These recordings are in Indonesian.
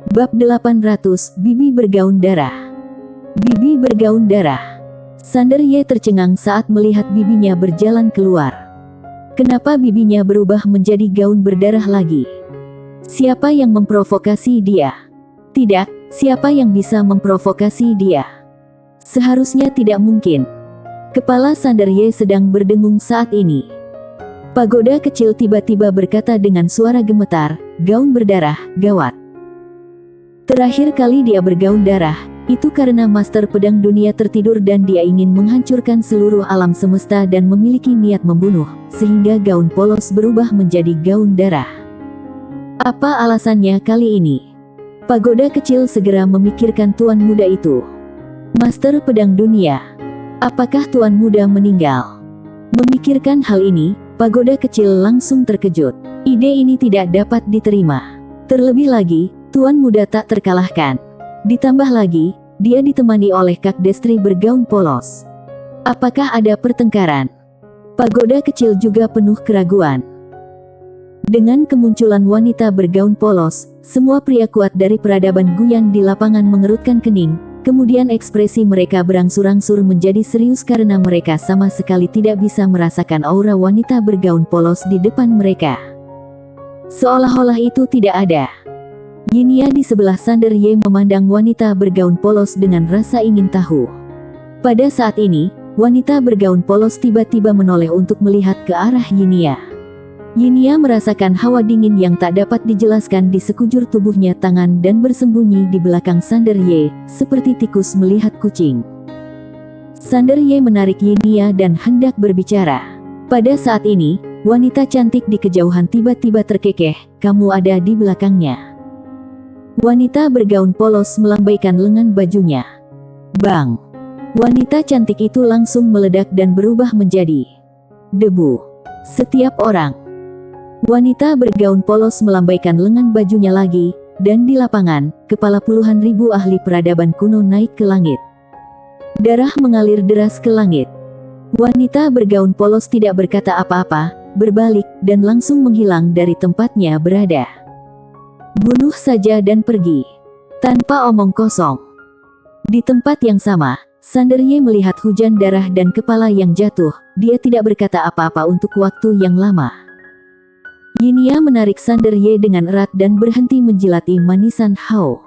Bab 800, Bibi bergaun darah. Bibi bergaun darah. Sander Ye tercengang saat melihat bibinya berjalan keluar. Kenapa bibinya berubah menjadi gaun berdarah lagi? Siapa yang memprovokasi dia? Tidak, siapa yang bisa memprovokasi dia? Seharusnya tidak mungkin. Kepala Sander Ye sedang berdengung saat ini. Pagoda kecil tiba-tiba berkata dengan suara gemetar, gaun berdarah, gawat. Terakhir kali dia bergaun darah, itu karena Master Pedang Dunia tertidur dan dia ingin menghancurkan seluruh alam semesta dan memiliki niat membunuh, sehingga gaun polos berubah menjadi gaun darah. Apa alasannya kali ini? Pagoda kecil segera memikirkan tuan muda itu. Master Pedang Dunia. Apakah tuan muda meninggal? Memikirkan hal ini, pagoda kecil langsung terkejut. Ide ini tidak dapat diterima. Terlebih lagi, tuan muda tak terkalahkan. Ditambah lagi, dia ditemani oleh Kak Destri bergaun polos. Apakah ada pertengkaran? Pagoda kecil juga penuh keraguan. Dengan kemunculan wanita bergaun polos, semua pria kuat dari peradaban Guyan di lapangan mengerutkan kening, kemudian ekspresi mereka berangsur-angsur menjadi serius karena mereka sama sekali tidak bisa merasakan aura wanita bergaun polos di depan mereka. Seolah-olah itu tidak ada. Yinia di sebelah Sander Ye memandang wanita bergaun polos dengan rasa ingin tahu. Pada saat ini, wanita bergaun polos tiba-tiba menoleh untuk melihat ke arah Yinia. Yinia merasakan hawa dingin yang tak dapat dijelaskan di sekujur tubuhnya, tangan dan bersembunyi di belakang Sander Ye, seperti tikus melihat kucing. Sander Ye menarik Yinia dan hendak berbicara. Pada saat ini, wanita cantik di kejauhan tiba-tiba terkekeh, kamu ada di belakangnya. Wanita bergaun polos melambaikan lengan bajunya. Bang! Wanita cantik itu langsung meledak dan berubah menjadi debu. Setiap orang. Wanita bergaun polos melambaikan lengan bajunya lagi, dan di lapangan, kepala puluhan ribu ahli peradaban kuno naik ke langit. Darah mengalir deras ke langit. Wanita bergaun polos tidak berkata apa-apa, berbalik, dan langsung menghilang dari tempatnya berada. Bunuh saja dan pergi. Tanpa omong kosong. Di tempat yang sama, Sander Ye melihat hujan darah dan kepala yang jatuh. Dia tidak berkata apa-apa untuk waktu yang lama. Yinia menarik Sander Ye dengan erat dan berhenti menjilati manisan Hao.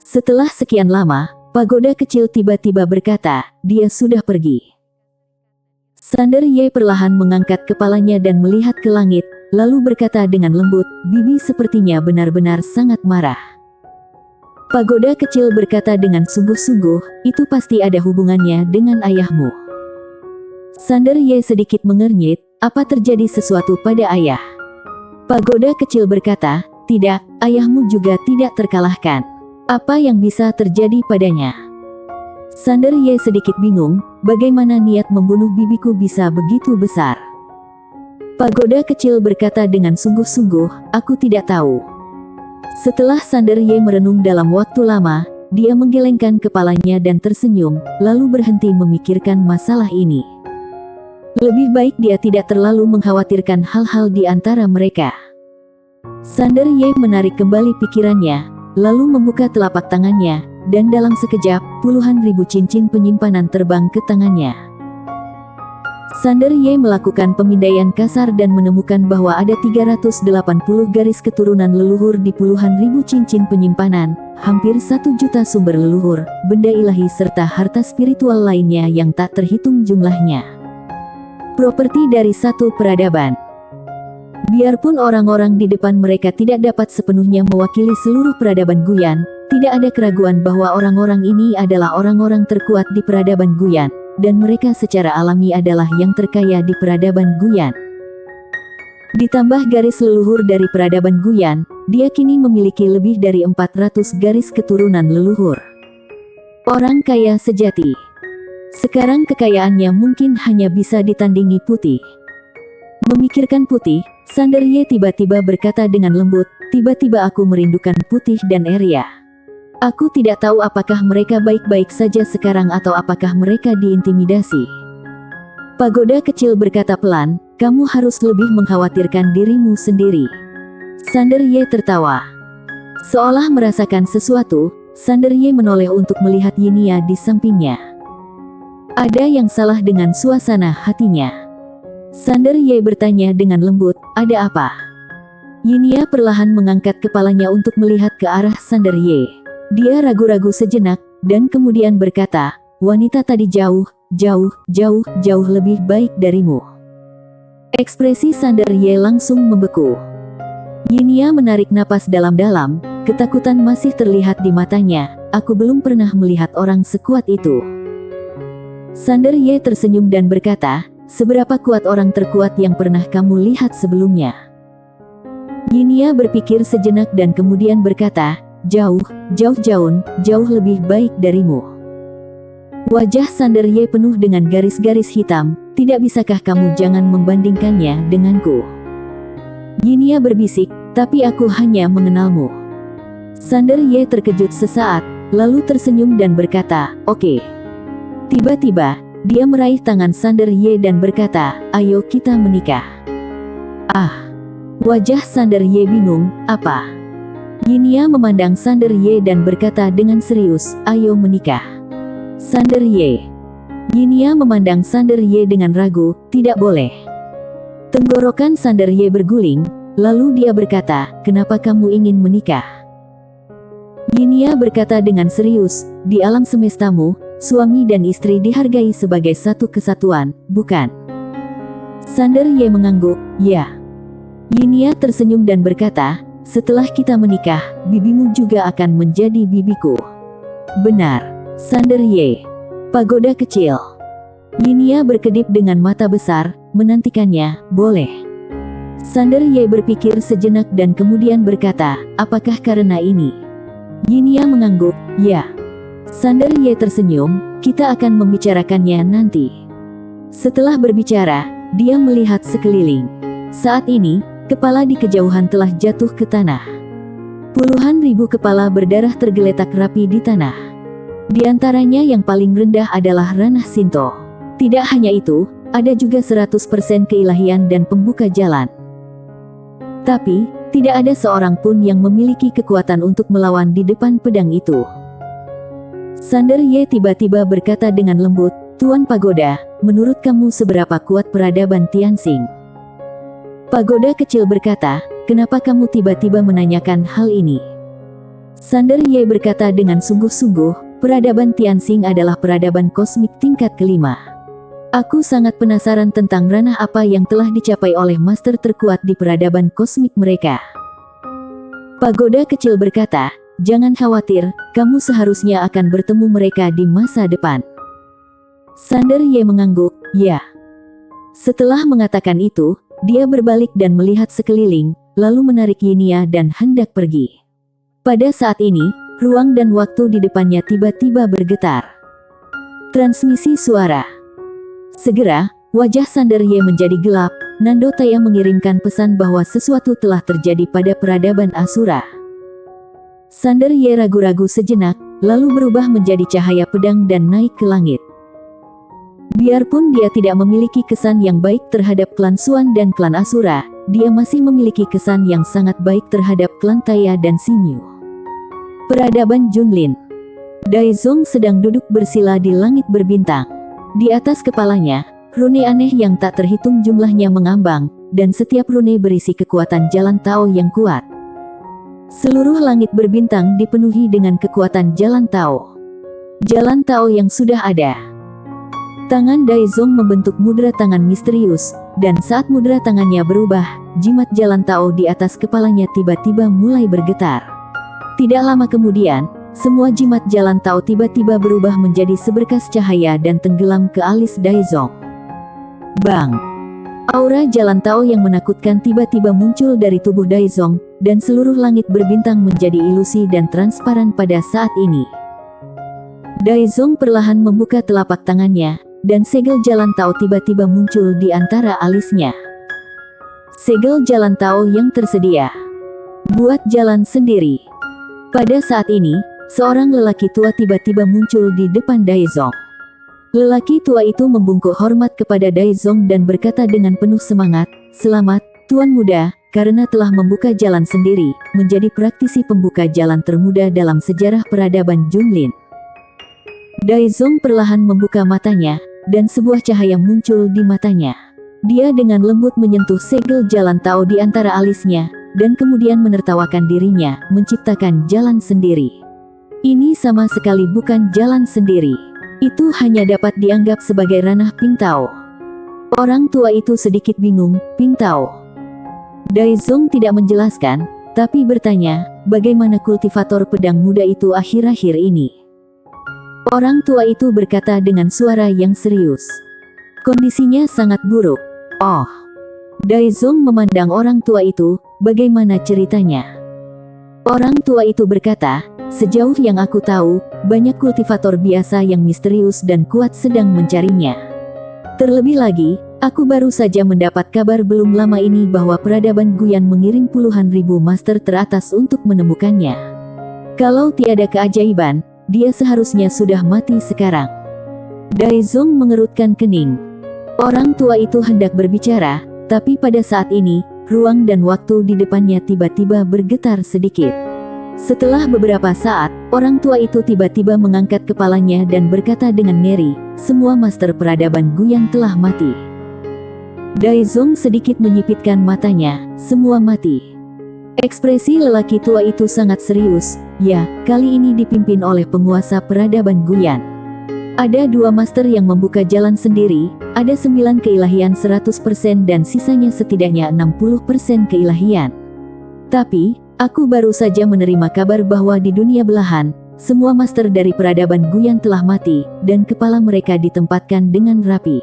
Setelah sekian lama, pagoda kecil tiba-tiba berkata, dia sudah pergi. Sander Ye perlahan mengangkat kepalanya dan melihat ke langit, lalu berkata dengan lembut, bibi sepertinya benar-benar sangat marah. Pagoda kecil berkata dengan sungguh-sungguh, itu pasti ada hubungannya dengan ayahmu. Sander Ye sedikit mengernyit, apa terjadi sesuatu pada ayah? Pagoda kecil berkata, tidak, ayahmu juga tidak terkalahkan. Apa yang bisa terjadi padanya? Sander Ye sedikit bingung, bagaimana niat membunuh bibiku bisa begitu besar? Pagoda kecil berkata dengan sungguh-sungguh, aku tidak tahu. Setelah Sander Ye merenung dalam waktu lama, dia menggelengkan kepalanya dan tersenyum, lalu berhenti memikirkan masalah ini. Lebih baik dia tidak terlalu mengkhawatirkan hal-hal di antara mereka. Sander Ye menarik kembali pikirannya, lalu membuka telapak tangannya, dan dalam sekejap, puluhan ribu cincin penyimpanan terbang ke tangannya. Sander Ye melakukan pemindaian kasar dan menemukan bahwa ada 380 garis keturunan leluhur di puluhan ribu cincin penyimpanan, hampir 1 juta sumber leluhur, benda ilahi serta harta spiritual lainnya yang tak terhitung jumlahnya. Properti dari satu peradaban. Biarpun orang-orang di depan mereka tidak dapat sepenuhnya mewakili seluruh peradaban Guyan, tidak ada keraguan bahwa orang-orang ini adalah orang-orang terkuat di peradaban Guyan. Dan mereka secara alami adalah yang terkaya di peradaban Guyan. Ditambah garis leluhur dari peradaban Guyan, dia kini memiliki lebih dari 400 garis keturunan leluhur. Orang kaya sejati. Sekarang kekayaannya mungkin hanya bisa ditandingi putih. Memikirkan putih, Sander Ye tiba-tiba berkata dengan lembut, tiba-tiba aku merindukan putih dan Eria. Aku tidak tahu apakah mereka baik-baik saja sekarang atau apakah mereka diintimidasi. Pagoda kecil berkata pelan, kamu harus lebih mengkhawatirkan dirimu sendiri. Sander Ye tertawa. Seolah merasakan sesuatu, Sander Ye menoleh untuk melihat Yinia di sampingnya. Ada yang salah dengan suasana hatinya. Sander Ye bertanya dengan lembut, ada apa? Yinia perlahan mengangkat kepalanya untuk melihat ke arah Sander Ye. Dia ragu-ragu sejenak, dan kemudian berkata, wanita tadi jauh lebih baik darimu. Ekspresi Sander Ye langsung membeku. Yinia menarik napas dalam-dalam, ketakutan masih terlihat di matanya. Aku belum pernah melihat orang sekuat itu. Sander Ye tersenyum dan berkata, seberapa kuat orang terkuat yang pernah kamu lihat sebelumnya? Yinia berpikir sejenak dan kemudian berkata, jauh lebih baik darimu. Wajah Sander Ye penuh dengan garis-garis hitam. Tidak bisakah kamu jangan membandingkannya denganku? Yinia berbisik, tapi aku hanya mengenalmu. Sander Ye terkejut sesaat, lalu tersenyum dan berkata, oke. Tiba-tiba, dia meraih tangan Sander Ye dan berkata, ayo kita menikah. Wajah Sander Ye bingung, apa? Yinia memandang Sander Ye dan berkata dengan serius, ayo menikah. Sander Ye. Yinia memandang Sander Ye dengan ragu, tidak boleh. Tenggorokan Sander Ye berguling, lalu dia berkata, kenapa kamu ingin menikah? Yinia berkata dengan serius, di alam semestamu, suami dan istri dihargai sebagai satu kesatuan, bukan? Sander Ye mengangguk, ya. Yinia tersenyum dan berkata, setelah kita menikah, bibimu juga akan menjadi bibiku. Benar, Sander Ye. Pagoda kecil. Yinia berkedip dengan mata besar, menantikannya, boleh. Sander Ye berpikir sejenak dan kemudian berkata, apakah karena ini? Yinia mengangguk, ya. Sander Ye tersenyum, kita akan membicarakannya nanti. Setelah berbicara, dia melihat sekeliling. Saat ini, kepala di kejauhan telah jatuh ke tanah. Puluhan ribu kepala berdarah tergeletak rapi di tanah. Di antaranya yang paling rendah adalah ranah Shinto. Tidak hanya itu, ada juga 100% keilahian dan pembuka jalan. Tapi, tidak ada seorang pun yang memiliki kekuatan untuk melawan di depan pedang itu. Sander Ye tiba-tiba berkata dengan lembut, Tuan Pagoda, menurut kamu seberapa kuat peradaban Tianxing? Pagoda kecil berkata, kenapa kamu tiba-tiba menanyakan hal ini? Sander Ye berkata dengan sungguh-sungguh, peradaban Tianxing adalah peradaban kosmik tingkat kelima. Aku sangat penasaran tentang ranah apa yang telah dicapai oleh master terkuat di peradaban kosmik mereka. Pagoda kecil berkata, jangan khawatir, kamu seharusnya akan bertemu mereka di masa depan. Sander Ye mengangguk, ya. Setelah mengatakan itu, dia berbalik dan melihat sekeliling, lalu menarik Yinia dan hendak pergi. Pada saat ini, ruang dan waktu di depannya tiba-tiba bergetar. Transmisi suara. Segera, wajah Sander Ye menjadi gelap. Nando Taya mengirimkan pesan bahwa sesuatu telah terjadi pada peradaban Asura. Sander Ye ragu-ragu sejenak, lalu berubah menjadi cahaya pedang dan naik ke langit. Biarpun dia tidak memiliki kesan yang baik terhadap klan Xuan dan klan Asura, dia masih memiliki kesan yang sangat baik terhadap klan Taya dan Xingyu. Peradaban Junlin. Daizong sedang duduk bersila di langit berbintang. Di atas kepalanya, rune aneh yang tak terhitung jumlahnya mengambang, dan setiap rune berisi kekuatan jalan Tao yang kuat. Seluruh langit berbintang dipenuhi dengan kekuatan jalan Tao. Jalan Tao yang sudah ada. Tangan Daizong membentuk mudra tangan misterius, dan saat mudra tangannya berubah, jimat jalan Tao di atas kepalanya tiba-tiba mulai bergetar. Tidak lama kemudian, semua jimat jalan Tao tiba-tiba berubah menjadi seberkas cahaya dan tenggelam ke alis Daizong. Bang! Aura jalan Tao yang menakutkan tiba-tiba muncul dari tubuh Daizong, dan seluruh langit berbintang menjadi ilusi dan transparan pada saat ini. Daizong perlahan membuka telapak tangannya, dan segel jalan Tao tiba-tiba muncul di antara alisnya. Segel jalan Tao yang tersedia. Buat jalan sendiri. Pada saat ini, seorang lelaki tua tiba-tiba muncul di depan Daizong. Lelaki tua itu membungkuk hormat kepada Daizong dan berkata dengan penuh semangat, "Selamat, Tuan Muda, karena telah membuka jalan sendiri, menjadi praktisi pembuka jalan termuda dalam sejarah peradaban Junlin. Daizong perlahan membuka matanya, dan sebuah cahaya muncul di matanya. Dia dengan lembut menyentuh segel jalan Tao di antara alisnya, dan kemudian menertawakan dirinya, menciptakan jalan sendiri. Ini sama sekali bukan jalan sendiri. Itu hanya dapat dianggap sebagai ranah Ping Tao. Orang tua itu sedikit bingung, Ping Tao. Daizong tidak menjelaskan, tapi bertanya, bagaimana kultivator pedang muda itu akhir-akhir ini? Orang tua itu berkata dengan suara yang serius. Kondisinya sangat buruk. Oh. Daizong memandang orang tua itu, bagaimana ceritanya? Orang tua itu berkata, sejauh yang aku tahu, banyak kultivator biasa yang misterius dan kuat sedang mencarinya. Terlebih lagi, aku baru saja mendapat kabar belum lama ini bahwa peradaban Guyan mengirim puluhan ribu master teratas untuk menemukannya. Kalau tiada keajaiban, dia seharusnya sudah mati sekarang. Daizong mengerutkan kening. Orang tua itu hendak berbicara, tapi pada saat ini, ruang dan waktu di depannya tiba-tiba bergetar sedikit. Setelah beberapa saat, orang tua itu tiba-tiba mengangkat kepalanya dan berkata dengan ngeri, semua master peradaban Guyan telah mati. Daizong sedikit menyipitkan matanya, semua mati. Ekspresi lelaki tua itu sangat serius, ya, kali ini dipimpin oleh penguasa peradaban Guyan. Ada 2 master yang membuka jalan sendiri, ada 9 keilahian 100% dan sisanya setidaknya 60% keilahian. Tapi, aku baru saja menerima kabar bahwa di dunia belahan, semua master dari peradaban Guyan telah mati, dan kepala mereka ditempatkan dengan rapi.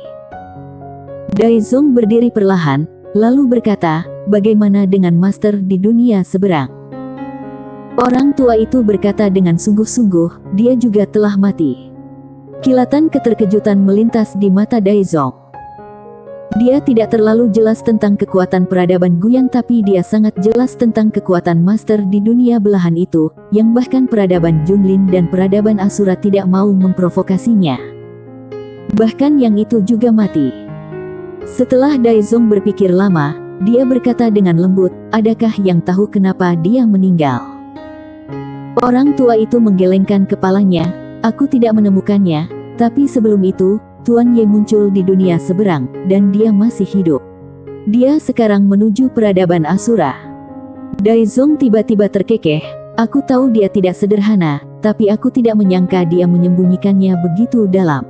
Daizong berdiri perlahan, lalu berkata, bagaimana dengan master di dunia seberang? Orang tua itu berkata dengan sungguh-sungguh, dia juga telah mati. Kilatan keterkejutan melintas di mata Daizong. Dia tidak terlalu jelas tentang kekuatan peradaban Guyan, tapi dia sangat jelas tentang kekuatan master di dunia belahan itu, yang bahkan peradaban Junlin dan peradaban Asura tidak mau memprovokasinya. Bahkan yang itu juga mati. Setelah Daizong berpikir lama, dia berkata dengan lembut, adakah yang tahu kenapa dia meninggal? Orang tua itu menggelengkan kepalanya, aku tidak menemukannya, tapi sebelum itu, Tuan Ye muncul di dunia seberang, dan dia masih hidup. Dia sekarang menuju peradaban Asura. Daizong tiba-tiba terkekeh, aku tahu dia tidak sederhana, tapi aku tidak menyangka dia menyembunyikannya begitu dalam.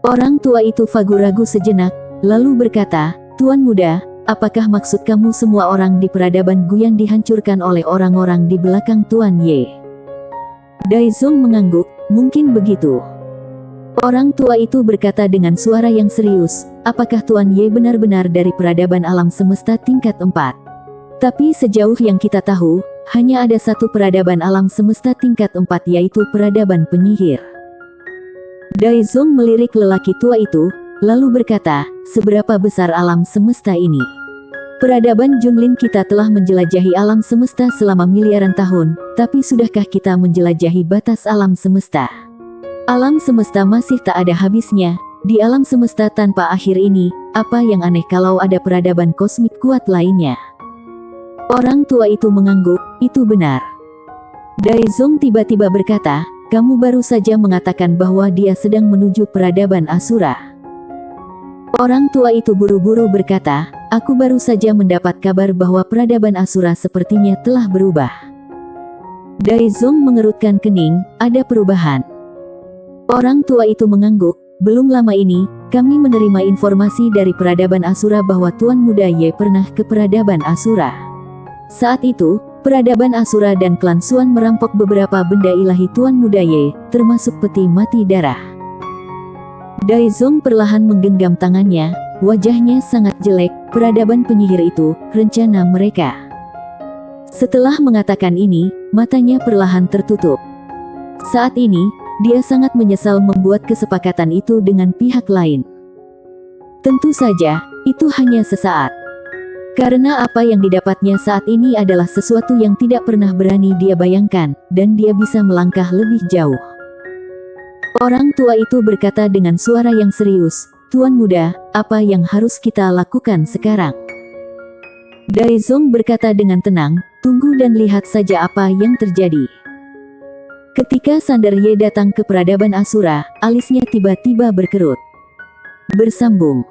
Orang tua itu ragu sejenak, lalu berkata, Tuan muda, apakah maksud kamu semua orang di peradaban Guyan dihancurkan oleh orang-orang di belakang Tuan Ye? Daizong mengangguk, mungkin begitu. Orang tua itu berkata dengan suara yang serius, apakah Tuan Ye benar-benar dari peradaban alam semesta tingkat 4? Tapi sejauh yang kita tahu, hanya ada satu peradaban alam semesta tingkat 4 yaitu peradaban penyihir. Daizong melirik lelaki tua itu, lalu berkata, seberapa besar alam semesta ini? Peradaban Junlin kita telah menjelajahi alam semesta selama miliaran tahun, tapi sudahkah kita menjelajahi batas alam semesta? Alam semesta masih tak ada habisnya, di alam semesta tanpa akhir ini, apa yang aneh kalau ada peradaban kosmik kuat lainnya? Orang tua itu mengangguk, itu benar. Daizong tiba-tiba berkata, kamu baru saja mengatakan bahwa dia sedang menuju peradaban Asura. Orang tua itu buru-buru berkata, aku baru saja mendapat kabar bahwa peradaban Asura sepertinya telah berubah. Daizong mengerutkan kening, ada perubahan. Orang tua itu mengangguk, belum lama ini, kami menerima informasi dari peradaban Asura bahwa Tuan Muda Ye pernah ke peradaban Asura. Saat itu, peradaban Asura dan klan Suan merampok beberapa benda ilahi Tuan Muda Ye, termasuk peti mati darah. Daizong perlahan menggenggam tangannya, wajahnya sangat jelek, peradaban penyihir itu, rencana mereka. Setelah mengatakan ini, matanya perlahan tertutup. Saat ini, dia sangat menyesal membuat kesepakatan itu dengan pihak lain. Tentu saja, itu hanya sesaat. Karena apa yang didapatnya saat ini adalah sesuatu yang tidak pernah berani dia bayangkan, dan dia bisa melangkah lebih jauh. Orang tua itu berkata dengan suara yang serius, Tuan Muda, apa yang harus kita lakukan sekarang? Daezong berkata dengan tenang, tunggu dan lihat saja apa yang terjadi. Ketika Sanderye datang ke peradaban Asura, alisnya tiba-tiba berkerut. Bersambung.